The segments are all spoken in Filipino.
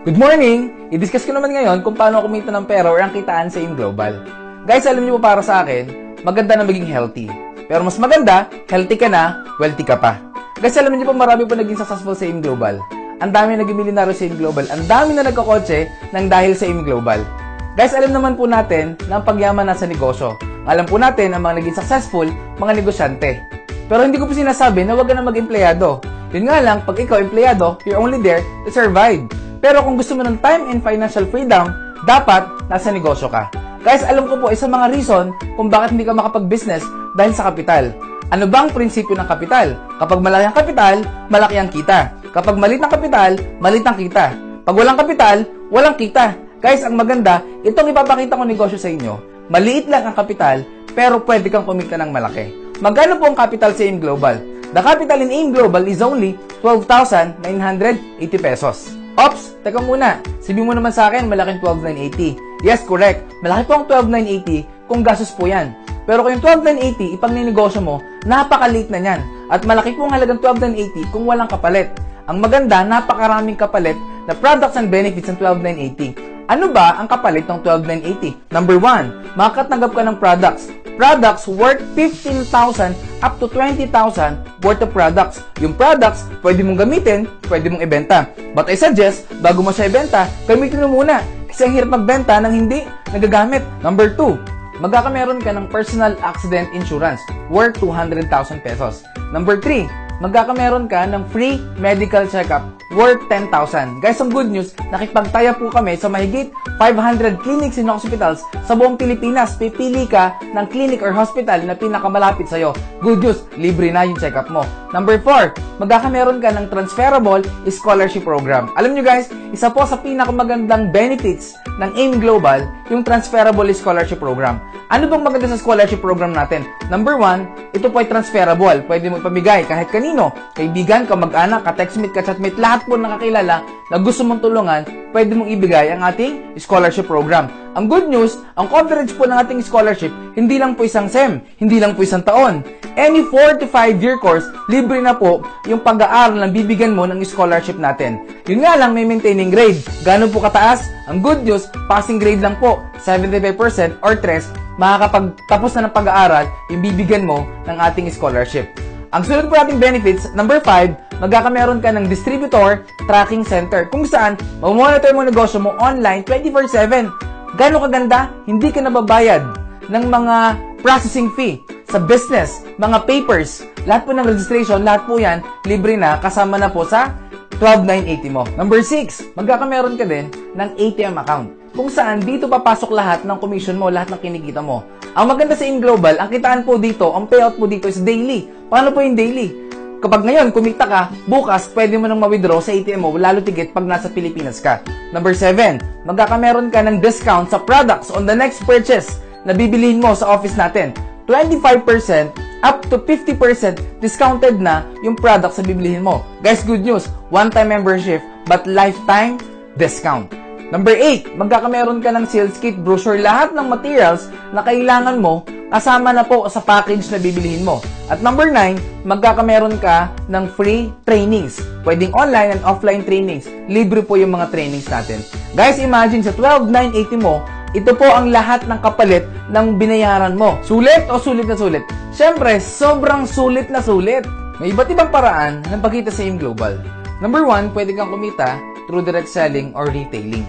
Good morning! I-discuss ko naman ngayon kung paano kumita ng pera or ang kitaan sa AIM Global. Guys, alam niyo po para sa akin, maganda na maging healthy. Pero mas maganda, healthy ka na, wealthy ka pa. Guys, alam niyo po marami po naging successful sa AIM Global. Ang dami naging milyonaryo sa AIM Global. Ang dami na nagkakotse nang dahil sa AIM Global. Guys, alam naman po natin na ang pagyaman nasa negosyo. Alam po natin ang mga naging successful, mga negosyante. Pero hindi ko po sinasabi na huwag ka na mag-empleyado. Yun nga lang, pag ikaw empleyado, you're only there to survive. Pero kung gusto mo ng time and financial freedom, dapat nasa negosyo ka. Guys, alam ko po isa mga reason kung bakit hindi ka makapag-business dahil sa kapital. Ano ba ang prinsipyo ng kapital? Kapag malaki ang kapital, malaki ang kita. Kapag maliit ang kapital, maliit ang kita. Pag walang kapital, walang kita. Guys, ang maganda, itong ipapakita ko negosyo sa inyo. Maliit lang ang kapital, pero pwede kang kumita ng malaki. Magkano po ang capital sa AIM Global? The capital in AIM Global is only 12,980 pesos. Ops, teka muna. Sabi mo naman sa akin, malaking 12,980. Yes, correct. Malaki po ang 12,980 kung gastos po yan. Pero kung yung 12,980, ipag ninegosyo mo, napakaliit na yan. At malaki po ang halagang 12,980 kung walang kapalit. Ang maganda, napakaraming kapalit na products and benefits ng 12,980. Ano ba ang kapalit ng 12,980? Number 1, makakatanggap ka ng products. Products worth 15,000 up to 20,000 worth of products. Yung products, pwede mong gamitin, pwede mong ibenta. But I suggest, bago mo siya ibenta, gamitin mo muna. Kasi ang hirap magbenta nang hindi nagagamit. Number 2, magkakameron ka ng personal accident insurance worth 200,000 pesos. Number 3, magkakameron ka ng free medical checkup worth 10,000. Guys, ang good news, nakipagtaya po kami sa mahigit 500 clinics and hospitals sa buong Pilipinas. Pipili ka ng clinic or hospital na pinakamalapit sa'yo. Good news, libre na yung checkup mo. Number 4, magkakameron ka ng transferable scholarship program. Alam nyo guys, isa po sa pinakamagandang benefits ng AIM Global, yung transferable scholarship program. Ano bang maganda sa scholarship program natin? Number 1, ito po ay transferable. Pwede mo ipamigay kahit kanino. Kaibigan, kamag-anak, ka-textmate, ka-chatmate, lahat po nakakilala na gusto mong tulungan, pwede mong ibigay ang ating scholarship program. Ang good news, ang coverage po ng ating scholarship, hindi lang po isang SEM, hindi lang po isang taon. Any 4 to 5-year course, libre na po yung pag-aaral na bibigyan mo ng scholarship natin. Yun nga lang, may maintaining grade. Gano'n po kataas? Ang good news, passing grade lang po, 75% or 3, makakapagtapos na ng pag-aaral yung bibigyan mo ng ating scholarship. Ang sunod po nating benefits, number 5, magkakameron ka ng distributor tracking center kung saan mamonitor mo negosyo mo online 24/7. Gano'ng kaganda? Hindi ka nababayad ng mga processing fee sa business, mga papers, lahat po ng registration, lahat po yan, libre na, kasama na po sa 12,980 mo. Number 6, magkakameron ka din ng ATM account kung saan dito papasok lahat ng commission mo, lahat ng kinikita mo. Ang maganda sa AIM Global, ang kitaan po dito, ang payout po dito is daily. Paano po yung daily? Kapag ngayon, kumita ka, bukas, pwede mo nang ma-withdraw sa ATM mo, lalo tigit pag nasa Pilipinas ka. Number 7, magkakameron ka ng discount sa products on the next purchase na bibilihin mo sa office natin. 25% up to 50% discounted na yung products na bibilihin mo. Guys, good news, one-time membership but lifetime discount. Number 8, magkakameron ka ng sales kit, brochure, lahat ng materials na kailangan mo kasama na po sa package na bibilihin mo. At number 9, magkakameron ka ng free trainings. Pwedeng online and offline trainings. Libre po yung mga trainings natin. Guys, imagine sa 12,980 mo, ito po ang lahat ng kapalit ng binayaran mo. Sulit o sulit na sulit? Siyempre, sobrang sulit na sulit. May iba't ibang paraan ng pagkita sa AIM Global. Number 1, pwede kang kumita through direct selling or retailing.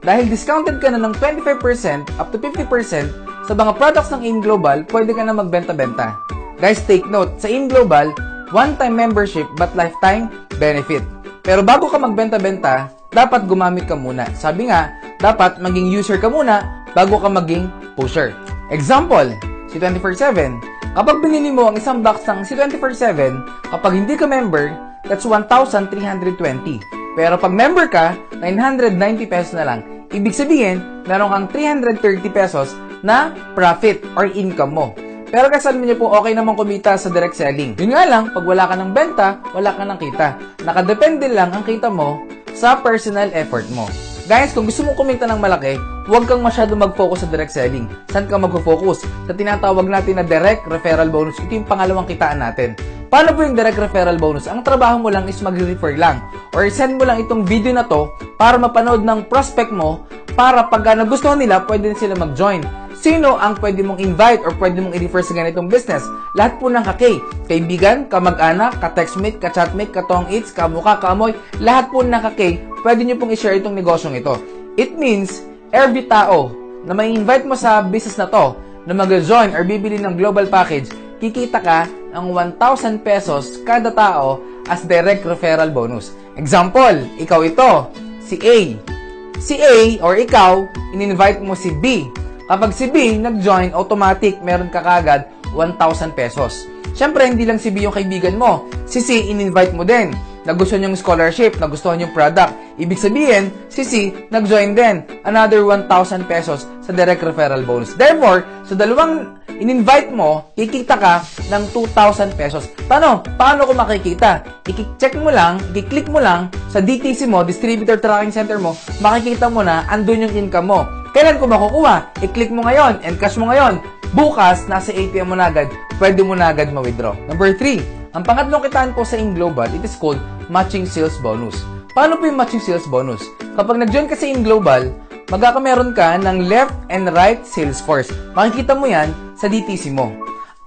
Dahil discounted ka na ng 25% up to 50% sa mga products ng AIM Global, pwede ka na magbenta-benta. Guys, take note, sa AIM Global, one-time membership but lifetime benefit. Pero bago ka magbenta-benta, dapat gumamit ka muna. Sabi nga, dapat maging user ka muna bago ka maging pusher. Example, si 24/7. Kapag binili mo ang isang box ng si 24/7, kapag hindi ka member, that's 1,320. Pero pag member ka, 990 pesos na lang. Ibig sabihin, meron kang 330 pesos na profit or income mo. Pero kasi alam niyo po, okay naman kumita sa direct selling. Yun nga lang, pag wala ka ng benta, wala ka ng kita. Nakadepende lang ang kita mo sa personal effort mo. Guys, kung gusto mong kumita ng malaki, huwag kang masyado mag-focus sa direct selling. Saan ka mag-focus? Sa tinatawag natin na direct referral bonus. Ito yung pangalawang kitaan natin. Paano po yung direct referral bonus? Ang trabaho mo lang is mag-refer lang or send mo lang itong video na to para mapanood ng prospect mo para pag nagustuhan nila, pwede sila mag-join. Sino ang pwede mong invite or pwede mong i-refer sa ganitong business? Lahat po ng kaibigan, kamag-anak, ka-textmate, ka-chatmate, ka-tong-its, kamukha, kaamoy, lahat po ng pwede nyo pong i-share itong negosyong ito. It means, every tao na may invite mo sa business na to, na mag-join or bibili ng global package, kikita ka ng 1,000 pesos kada tao as direct referral bonus. Example, ikaw ito, si A. Si A or ikaw, in-invite mo si B. Kapag si B nag-join, automatic meron ka kagad 1,000 pesos. Siyempre, hindi lang si B yung kaibigan mo. Si C, in-invite mo din. Nagustuhan yung scholarship, nagustuhan yung product. Ibig sabihin, si C, nag-join din. Another 1,000 pesos sa direct referral bonus. Therefore, sa dalawang in-invite mo, kikita ka ng 2,000 pesos. Paano ko makikita? I-check mo lang, i-click mo lang sa DTC mo, Distributor Tracking Center mo, makikita mo na andun yung income mo. Kailan ko makukuha? I-click mo ngayon, encash mo ngayon. Bukas, nasa ATM mo na agad, pwede mo na agad ma-withdraw. Number 3, ang pangatlong kitaan po sa InGlobal, it is called Matching Sales Bonus. Paano po yung Matching Sales Bonus? Kapag nag-join ka sa InGlobal, magkakameron ka ng left and right sales force. Makikita mo yan sa DTC mo.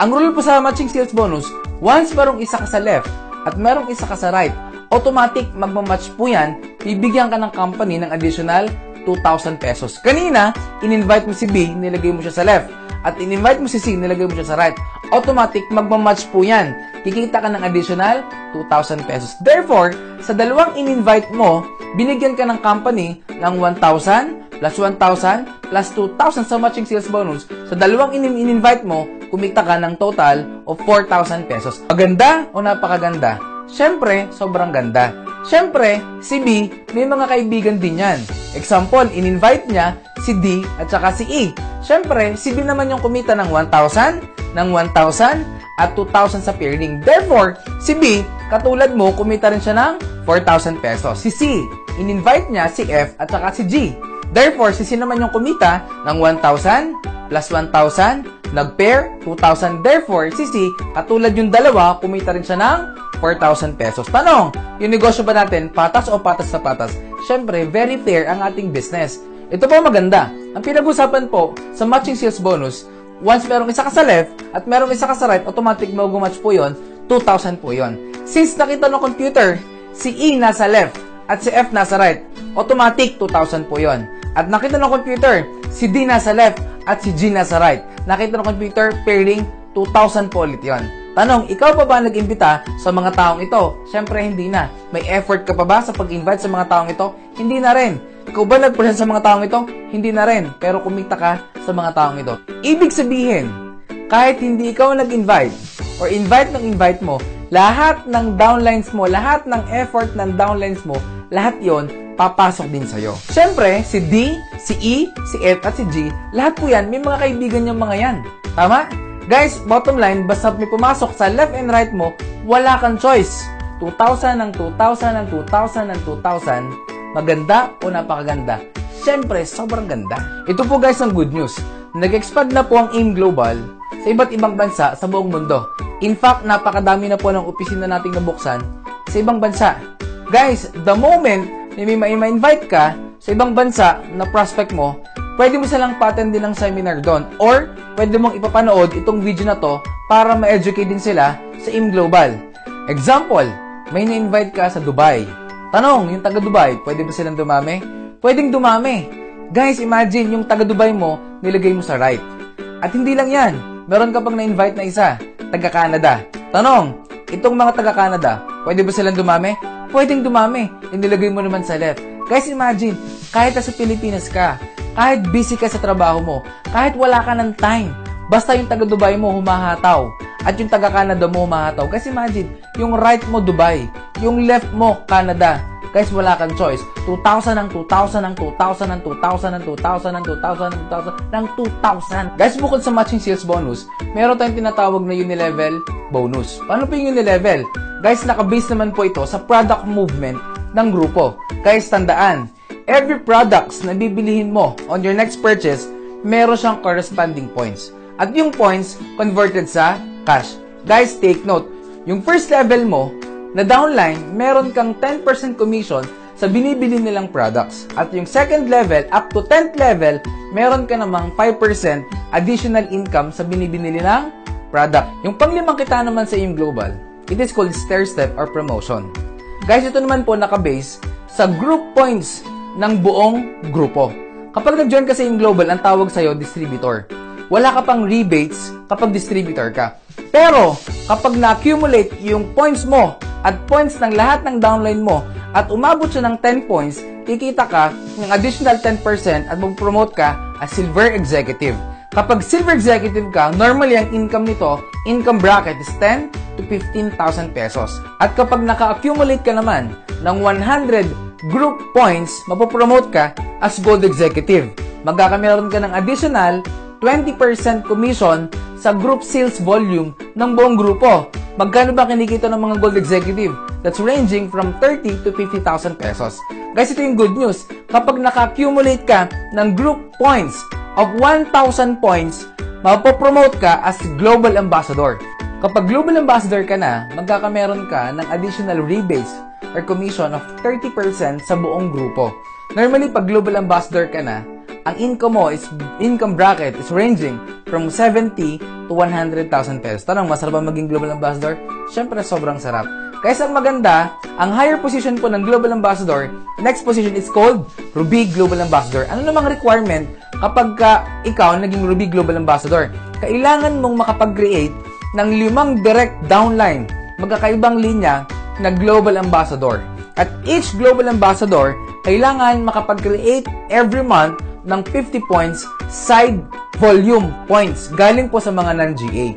Ang rule po sa Matching Sales Bonus, once merong isa ka sa left at merong isa ka sa right, automatic magmamatch po yan, bibigyan ka ng company ng additional 2,000 pesos. Kanina, in-invite mo si B, nilagay mo siya sa left. At in-invite mo si C, nilagay mo siya sa right. Automatic, magmamatch po yan. Kikita ka ng additional 2,000 pesos. Therefore, sa dalawang in-invite mo, binigyan ka ng company ng 1,000 plus 1,000 plus 2,000 sa matching sales bonus. Sa dalawang in-invite mo, kumita ka ng total of 4,000 pesos. Maganda o napakaganda? Siyempre, sobrang ganda. Siyempre, si B, may mga kaibigan din yan. Example, in-invite niya si D at saka si E. Siyempre, si B naman yung kumita ng 1,000, ng 1,000 at 2,000 sa pairing. Therefore, si B, katulad mo, kumita rin siya ng 4,000 pesos. Si C, in-invite niya si F at saka si G. Therefore, si C naman yung kumita ng 1,000 plus 1,000, nag-pair, 2,000. Therefore, si C, katulad yung dalawa, kumita rin siya ng 4,000 pesos. Tanong, yung negosyo ba natin, patas o patas sa patas? Siyempre, very fair ang ating business. Ito po maganda. Ang pinag-usapan po sa matching sales bonus, once merong isa ka sa left at merong isa ka sa right, automatic mag-match po yon, 2,000 po yon. Since nakita ng computer, si E nasa left at si F nasa right, automatic 2,000 po yon. At nakita ng computer, si D nasa left at si G nasa right. Nakita ng computer, pairing, 2,000 po ulit yon. Tanong, ikaw pa ba nag-imbita sa mga taong ito? Siyempre, hindi na. May effort ka pa ba sa pag-invite sa mga taong ito? Hindi na rin. Ikaw ba nag-present sa mga taong ito? Hindi na rin. Pero kumita ka sa mga taong ito. Ibig sabihin, kahit hindi ikaw nag-invite or invite ng invite mo, lahat ng downlines mo, lahat ng effort ng downlines mo, lahat yon papasok din sa'yo. Siyempre, si D, si E, si F at si G, lahat po yan, may mga kaibigan niyang mga yan. Tama? Guys, bottom line, basta may pumasok sa left and right mo, wala kang choice. 2,000 ng 2,000 ng 2,000 ng 2,000, maganda o napakaganda? Siyempre, sobrang ganda. Ito po guys ang good news. Nag-expand na po ang AIM Global sa iba't ibang bansa sa buong mundo. In fact, napakadami na po ng opisina nating nabuksan sa ibang bansa. Guys, the moment na may ma-invite ka sa ibang bansa na prospect mo, pwede mo silang pa-attend din ng seminar doon. Or, pwede mong ipapanood itong video na to para ma-educate din sila sa AIM Global. Example, may na-invite ka sa Dubai. Tanong, yung taga-Dubai, pwede ba silang dumami? Pwedeng dumami. Guys, imagine yung taga-Dubai mo, nilagay mo sa right. At hindi lang yan. Meron ka pang na-invite na isa, taga-Canada. Tanong, itong mga taga-Canada, pwede ba silang dumami? Pwedeng dumami. Nilagay mo naman sa left. Guys, imagine, kahit nasa Pilipinas ka, kahit busy ka sa trabaho mo, kahit wala ka ng time, basta yung taga-Dubai mo humahataw, at yung taga-Canada mo humahataw. Kasi imagine, yung right mo Dubai, yung left mo Canada. Guys, wala kang choice. 2,000 ng 2,000 ng 2,000 ng 2,000 ng 2,000 ng 2,000 ng 2,000 ng 2,000. Guys, bukod sa matching sales bonus, meron tayong tinatawag na unilevel bonus. Paano po yung unilevel? Guys, nakabase naman po ito sa product movement ng grupo. Guys, tandaan, every products na bibilihin mo on your next purchase, meron siyang corresponding points. At yung points, converted sa cash. Guys, take note, Yung first level mo, na downline, meron kang 10% commission sa binibili nilang products. At yung second level, up to 10th level, meron ka namang 5% additional income sa binibili nilang product. Yung panglimang kita naman sa AIM Global, it is called stair step or promotion. Guys, ito naman po nakabase sa group points ng buong grupo. Kapag nag-join ka sa AIM Global, ang tawag sa'yo, distributor. Wala ka pang rebates kapag distributor ka. Pero, kapag na-accumulate yung points mo at points ng lahat ng downline mo at umabot siya ng 10 points, kikita ka ng additional 10% at mag-promote ka as silver executive. Kapag silver executive ka, normally ang income nito, income bracket is 10 to 15,000 pesos. At kapag naka-accumulate ka naman ng 100 group points, mapopromote ka as gold executive. Magkakameron ka ng additional 20% commission sa group sales volume ng buong grupo. Magkano ba kinikita ng mga gold executive? That's ranging from 30 to 50,000 pesos. Guys, ito yung good news. Kapag naka-accumulate ka ng group points of 1,000 points, mapopromote ka as global ambassador. Kapag global ambassador ka na, magkakameron ka ng additional rebates or commission of 30% sa buong grupo. Normally, pag global ambassador ka na, ang income bracket is ranging from 70 to 100,000 pesos. Tanong, masarap ba maging global ambassador? Siyempre, sobrang sarap. Kaya ang maganda, ang higher position po ng global ambassador, next position is called Ruby Global Ambassador. Ano namang requirement kapag ikaw naging Ruby Global Ambassador? Kailangan mong makapag-create ng 5 direct downline, magkakaibang linya na Global Ambassador. At each Global Ambassador, kailangan makapag-create every month ng 50 points side volume points galing po sa mga non-GA.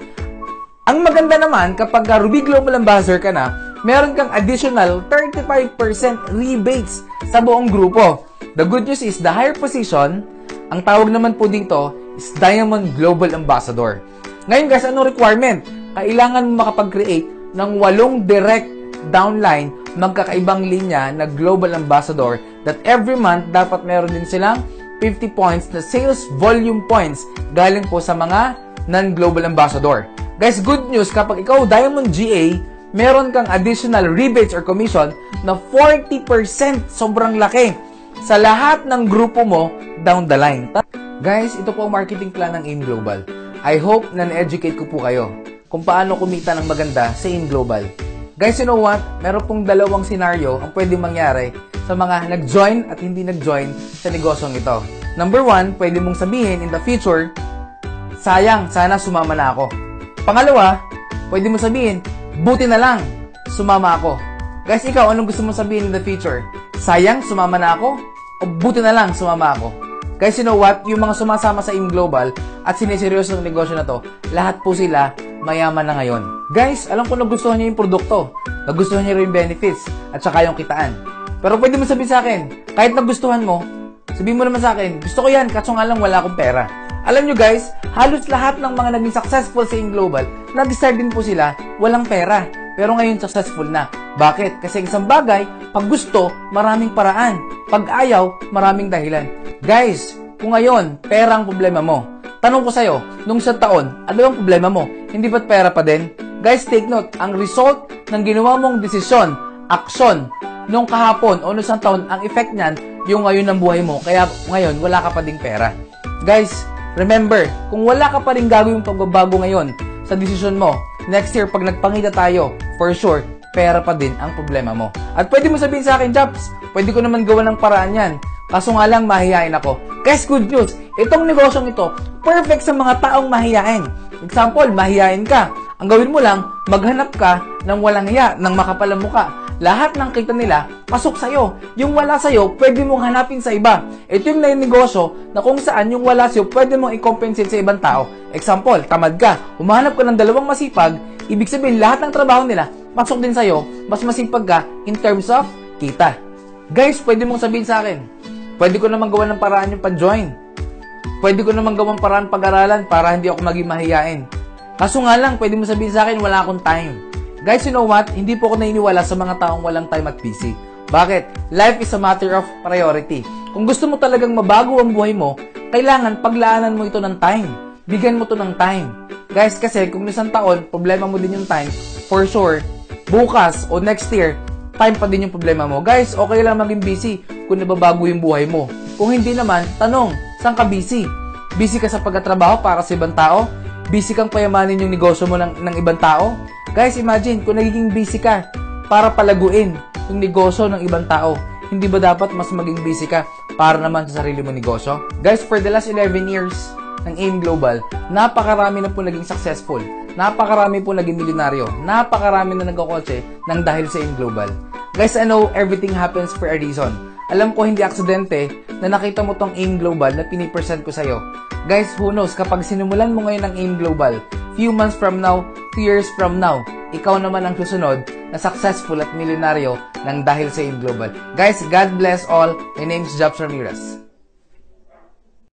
Ang maganda naman, kapag Ruby Global Ambassador ka na, meron kang additional 35% rebates sa buong grupo. The good news is, the higher position, ang tawag naman po dito is Diamond Global Ambassador. Ngayon guys, anong requirement? Kailangan mo makapag-create ng 8 direct downline, magkakaibang linya na Global Ambassador that every month dapat meron din silang 50 points na sales volume points galing po sa mga non-global ambassador. Guys, good news, kapag ikaw Diamond GA, meron kang additional rebates or commission na 40%, sobrang laki, sa lahat ng grupo mo down the line. Guys, ito po ang marketing plan ng AIM Global. I hope na na-educate ko po kayo kung paano kumita ng maganda sa AIM Global. Guys, you know what? Meron pong dalawang scenario ang pwedeng mangyari sa mga nag-join at hindi nag-join sa negosyong ito. Number 1, pwede mong sabihin in the future, sayang, sana sumama na ako. Pangalawa, pwede mong sabihin, buti na lang, sumama ako. Guys, ikaw, anong gusto mong sabihin in the future? Sayang, sumama na ako? O buti na lang, sumama ako? Guys, you know what? Yung mga sumasama sa AIM Global at siniseryoso ng negosyo na to, lahat po sila mayaman na ngayon. Guys, alam ko nagustuhan niyo yung produkto, nagustuhan niyo rin yung benefits, at saka yung kitaan. Pero pwede mo sabihin sa akin, kahit nagustuhan mo, sabihin mo naman sa akin, gusto ko yan, kaso nga lang wala akong pera. Alam nyo guys, halos lahat ng mga naging successful sa AIM Global, nag-start din po sila, walang pera. Pero ngayon successful na. Bakit? Kasi isang bagay, pag gusto, maraming paraan. Pag ayaw, maraming dahilan. Guys, kung ngayon, pera ang problema mo, tanong ko sa'yo, nung isang taon, ano ang problema mo? Hindi ba't pera pa din? Guys, take note, ang result ng ginawa mong desisyon, aksyon, nung kahapon o nung isang taon, ang effect niyan, yung ngayon ng buhay mo. Kaya ngayon, wala ka pa ding pera. Guys, remember, kung wala ka pa rin gagawin pagbabago ngayon sa desisyon mo, next year, pag nagpangita tayo, for sure, pera pa din ang problema mo. At pwede mo sabihin sa akin, Japs, pwede ko naman gawa ng paraan yan. Kaso nga lang, mahihain ako. Guys, good news, itong negosyong ito, perfect sa mga taong mahihain. Example, mahihain ka. Ang gawin mo lang, maghanap ka ng walang hiya, ng makapalang muka. Lahat ng kita nila, pasok sa'yo. Yung wala sa'yo, pwede mong hanapin sa iba. Ito yung negosyo na kung saan yung wala sa'yo, pwede mong i-compensate sa ibang tao. Example, tamad ka, humahanap ka ng 2 masipag, ibig sabihin lahat ng trabaho nila, pasok din sa'yo, mas masipag ka in terms of kita. Guys, pwede mong sabihin sa akin, pwede ko naman gawa ng paraan yung pag-join. Pwede ko naman gawang paraan pag-aralan para hindi ako maging mahiyain. Kaso nga lang, pwede mo sabihin sa akin, wala akong time. Guys, you know what? Hindi po ako naniniwala sa mga taong walang time at busy. Bakit? Life is a matter of priority. Kung gusto mo talagang mabago ang buhay mo, kailangan paglaanan mo ito ng time. Bigyan mo to ng time. Guys, kasi kung isang taon, problema mo din yung time, for sure, bukas o next year, time pa din yung problema mo. Guys, okay lang maging busy kung nababago yung buhay mo. Kung hindi naman, tanong, saan ka busy? Busy ka sa pagtatrabaho para sa ibang tao? Busy kang payamanin yung negosyo mo ng ibang tao? Guys, imagine, kung nagiging busy ka para palaguin yung negosyo ng ibang tao, hindi ba dapat mas maging busy ka para naman sa sarili mo negosyo? Guys, for the last 11 years ng AIM Global, napakarami na po naging successful. Napakarami po naging milyonaryo. Napakarami na nagkakotse ng dahil sa AIM Global. Guys, I know everything happens for a reason. Alam ko hindi aksidente na nakita mo tong AIM Global na pinipresent ko sa'yo. Guys, who knows, kapag sinimulan mo ngayon ng AIM Global, few months from now, few years from now, ikaw naman ang susunod na successful at milyonaryo ng dahil sa AIM Global. Guys, God bless all. My name is Jobs Ramirez.